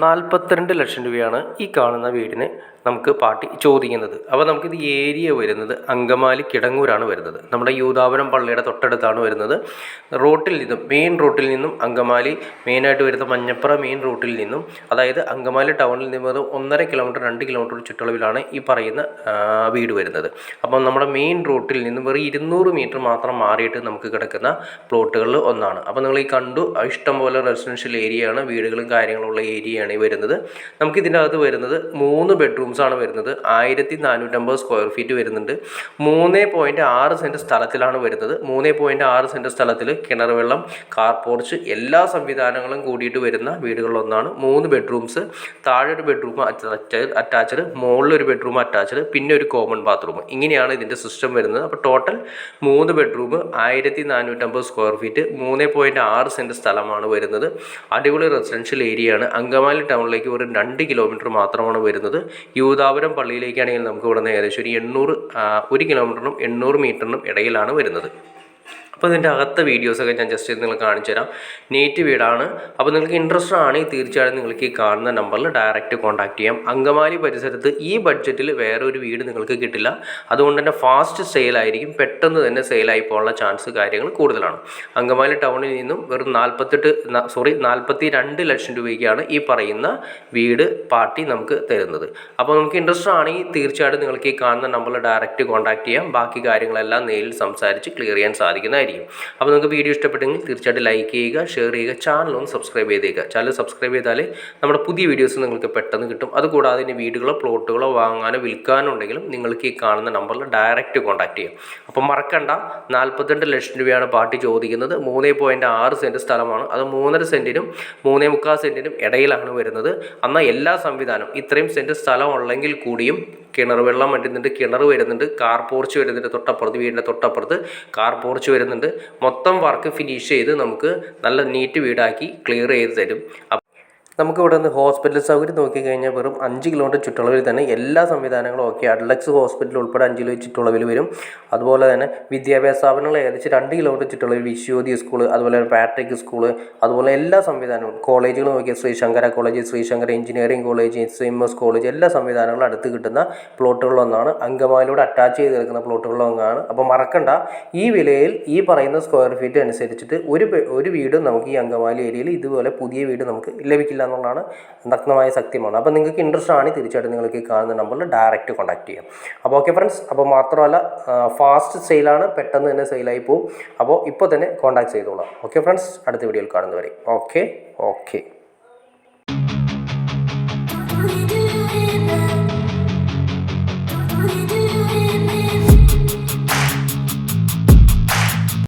42 ലക്ഷം രൂപയാണ് ഈ കാണുന്ന വീടിന് നമുക്ക് പാർട്ടി ചോദിക്കുന്നത്. അപ്പോൾ നമുക്കിത് ഏരിയ വരുന്നത് അങ്കമാലി കിടങ്ങൂരാണ് വരുന്നത്. നമ്മുടെ യൂദാപുരം പള്ളിയുടെ തൊട്ടടുത്താണ് വരുന്നത്. റോട്ടിൽ നിന്നും മെയിൻ റോട്ടിൽ നിന്നും അങ്കമാലി മെയിനായിട്ട് വരുന്ന മഞ്ഞപ്പുറ മെയിൻ റൂട്ടിൽ നിന്നും, അതായത് അങ്കമാലി ടൗണിൽ നിന്നും 1.5 കിലോമീറ്റർ 2 കിലോമീറ്റർ ചുറ്റളവിലാണ് ഈ പറയുന്ന വീട് വരുന്നത്. അപ്പം നമ്മുടെ മെയിൻ റൂട്ടിൽ നിന്നും വെറും 200 മീറ്റർ മാത്രം മാറിയിട്ട് നമുക്ക് കിടക്കുന്ന പ്ലോട്ടുകളിൽ ഒന്നാണ്. അപ്പോൾ നിങ്ങൾ ഈ കണ്ടു ഇഷ്ടംപോലെ റെസിഡൻഷ്യൽ ഏരിയയാണ്, വീടുകളും കാര്യങ്ങളുള്ള ഏരിയയാണ് ഈ വരുന്നത്. നമുക്കിതിൻ്റെ അകത്ത് വരുന്നത് 3 ബെഡ്റൂംസാണ് വരുന്നത്. 1450 സ്ക്വയർ ഫീറ്റ് വരുന്നുണ്ട്. 3.6 സെൻറ്റ് സ്ഥലത്തിലാണ് വരുന്നത്. 3.6 സെൻറ്റ് സ്ഥലത്തിൽ കിണർ വെള്ളം, കാർ പോർച്ച് എല്ലാ സംവിധാനങ്ങളും കൂടിയിട്ട് വരുന്ന വീടുകളിലൊന്നാണ്. 3 ബെഡ്റൂംസ്, താഴെ ഒരു ബെഡ്റൂം അറ്റാച്ച്ഡ്, മുകളിലൊരു ബെഡ്റൂം അറ്റാച്ച്ഡ്, പിന്നെ ഒരു കോമൺ ബാത്റൂം. ഇങ്ങനെയാണ് ഇതിൻ്റെ സിസ്റ്റം വരുന്നത്. അപ്പോൾ total 3 bedroom, 1450 square feet, 3.6 cent സ്ഥലമാണ് വരുന്നത്. അടിപൊളി റെസിഡൻഷ്യൽ ഏരിയയാണ്. അങ്കമാലി ടൗണിലേക്ക് ഒരു 2 കിലോമീറ്റർ മാത്രമാണ് വരുന്നത്. യൂദാപുരം പള്ളിയിലേക്കാണെങ്കിൽ നമുക്ക് ഇവിടെ നിന്ന് ഏകദേശം ഒരു 1 കിലോമീറ്ററിനും 800 മീറ്ററിനും ഇടയിലാണ് വരുന്നത്. അപ്പോൾ ഇതിൻ്റെ അകത്തെ വീഡിയോസൊക്കെ ഞാൻ ജസ്റ്റ് നിങ്ങൾ കാണിച്ചു തരാം. നീറ്റ് വീടാണ്. അപ്പോൾ നിങ്ങൾക്ക് ഇൻട്രസ്റ്റ് ആണെങ്കിൽ തീർച്ചയായും നിങ്ങൾക്ക് ഈ കാണുന്ന നമ്പറിൽ ഡയറക്റ്റ് കോൺടാക്ട് ചെയ്യാം. അങ്കമാലി പരിസരത്ത് ഈ ബഡ്ജറ്റിൽ വേറെ ഒരു വീട് നിങ്ങൾക്ക് കിട്ടില്ല. അതുകൊണ്ട് തന്നെ ഫാസ്റ്റ് സെയിലായിരിക്കും, പെട്ടെന്ന് തന്നെ സെയിലായി പോകാനുള്ള ചാൻസ് കാര്യങ്ങൾ കൂടുതലാണ്. അങ്കമാലി ടൗണിൽ നിന്നും വെറും 42 ലക്ഷം രൂപയ്ക്കാണ് ഈ പറയുന്ന വീട് പാർട്ടി നമുക്ക് തരുന്നത്. അപ്പോൾ നമുക്ക് ഇൻട്രസ്റ്റ് ആണെങ്കിൽ തീർച്ചയായിട്ടും നിങ്ങൾക്ക് ഈ കാണുന്ന നമ്പറിൽ ഡയറക്റ്റ് കോൺടാക്ട് ചെയ്യാം. ബാക്കി കാര്യങ്ങളെല്ലാം നേരിൽ സംസാരിച്ച് ക്ലിയർ ചെയ്യാൻ സാധിക്കുന്നതായിരിക്കും. അപ്പോൾ നിങ്ങൾക്ക് വീഡിയോ ഇഷ്ടപ്പെട്ടെങ്കിൽ തീർച്ചയായിട്ടും ലൈക്ക് ചെയ്യുക, ഷെയർ ചെയ്യുക, ചാനലൊന്ന് സബ്സ്ക്രൈബ് ചെയ്തേക്കുക. ചാനൽ സബ്സ്ക്രൈബ് ചെയ്താലേ നമ്മുടെ പുതിയ വീഡിയോസ് നിങ്ങൾക്ക് പെട്ടെന്ന് കിട്ടും. അതുകൂടാതെ ഇനി വീടുകളോ പ്ലോട്ടുകളോ വാങ്ങാനോ വിൽക്കാനോ ഉണ്ടെങ്കിലും നിങ്ങൾക്ക് ഈ കാണുന്ന നമ്പറിൽ ഡയറക്റ്റ് കോൺടാക്ട് ചെയ്യാം. അപ്പോൾ മറക്കണ്ട, 42 ലക്ഷം രൂപയാണ് പാർട്ടി ചോദിക്കുന്നത്. 3.6 സെൻറ്റ് സ്ഥലമാണ്. അത് 3.5 സെൻറ്റിനും 3.25 സെൻറ്റിനും ഇടയിലാണ് വരുന്നത്. എന്നാൽ എല്ലാ സംവിധാനം ഇത്രയും സെൻറ്റ് സ്ഥലം ഉള്ളെങ്കിൽ കൂടിയും കിണർ വെള്ളം വരുന്നുണ്ട്, കിണർ വരുന്നുണ്ട്, കാർ പോർച്ച് വരുന്നുണ്ട്, തൊട്ടപ്പുറത്ത് വീടിൻ്റെ തൊട്ടപ്പുറത്ത് കാർ പോർച്ച് വരുന്നുണ്ട്. മൊത്തം വർക്ക് ഫിനിഷ് ചെയ്ത് നമുക്ക് നല്ല നീറ്റ് വീടാക്കി ക്ലിയർ ചെയ്ത് തരും. നമുക്ക് ഇവിടെ നിന്ന് ഹോസ്പിറ്റൽ സൗകര്യം നോക്കിക്കഴിഞ്ഞാൽ വെറും 5 കിലോമീറ്റർ ചുറ്റളവിൽ തന്നെ എല്ലാ സംവിധാനങ്ങളും ഓക്കെ. അഡ്ലക്സ് ഹോസ്പിറ്റൽ ഉൾപ്പെടെ 5 കിലോമീറ്റർ ചുറ്റളവിൽ വരും. അതുപോലെ തന്നെ വിദ്യാഭ്യാസ സ്ഥാപനങ്ങൾ ഏകദേശം 2 കിലോമീറ്റർ ചുറ്റളവിൽ വിശ്വോദി സ്കൂൾ, അതുപോലെ തന്നെ പാട്രിക് സ്കൂൾ, അതുപോലെ എല്ലാ സംവിധാനവും കോളേജുകൾ നോക്കിയാൽ Sreesankara college, Sreesankara engineering college, CMS college, എല്ലാ സംവിധാനങ്ങളും അടുത്ത് കിട്ടുന്ന പ്ലോട്ടുകളിലൊന്നാണ്. അങ്കമാലിയോട് അറ്റാച്ച് ചെയ്ത് കിടക്കുന്ന പ്ലോട്ടുകളിലൊന്നാണ്. അപ്പോൾ മറക്കണ്ട, ഈ വിലയിൽ ഈ പറയുന്ന സ്ക്വയർ ഫീറ്റ് അനുസരിച്ചിട്ട് ഒരു വീട് നമുക്ക് ഈ അങ്കമാലി ഏരിയയിൽ ഇതുപോലെ പുതിയ വീട് നമുക്ക് ലഭിക്കില്ല എന്നുള്ളതാണ് നഗ്നമായ സത്യമാണ്. അപ്പോൾ നിങ്ങൾക്ക് ഇൻട്രസ്റ്റ് ആണ് തീർച്ചയായിട്ടും നിങ്ങൾക്ക് കാണുന്ന നമ്പറിൽ ഡയറക്റ്റ് കോൺടാക്ട് ചെയ്യാം. അപ്പോൾ ഓക്കെ ഫ്രണ്ട്സ്, അപ്പോൾ മാത്രമല്ല ഫാസ്റ്റ് സെയിലാണ്, പെട്ടെന്ന് തന്നെ സെയിലായി പോകും. അപ്പോൾ ഇപ്പോൾ തന്നെ കോൺടാക്ട് ചെയ്തോളാം. ഓക്കെ ഫ്രണ്ട്സ്, അടുത്ത വീഡിയോയിൽ കാണുന്നവരെ ഓക്കെ.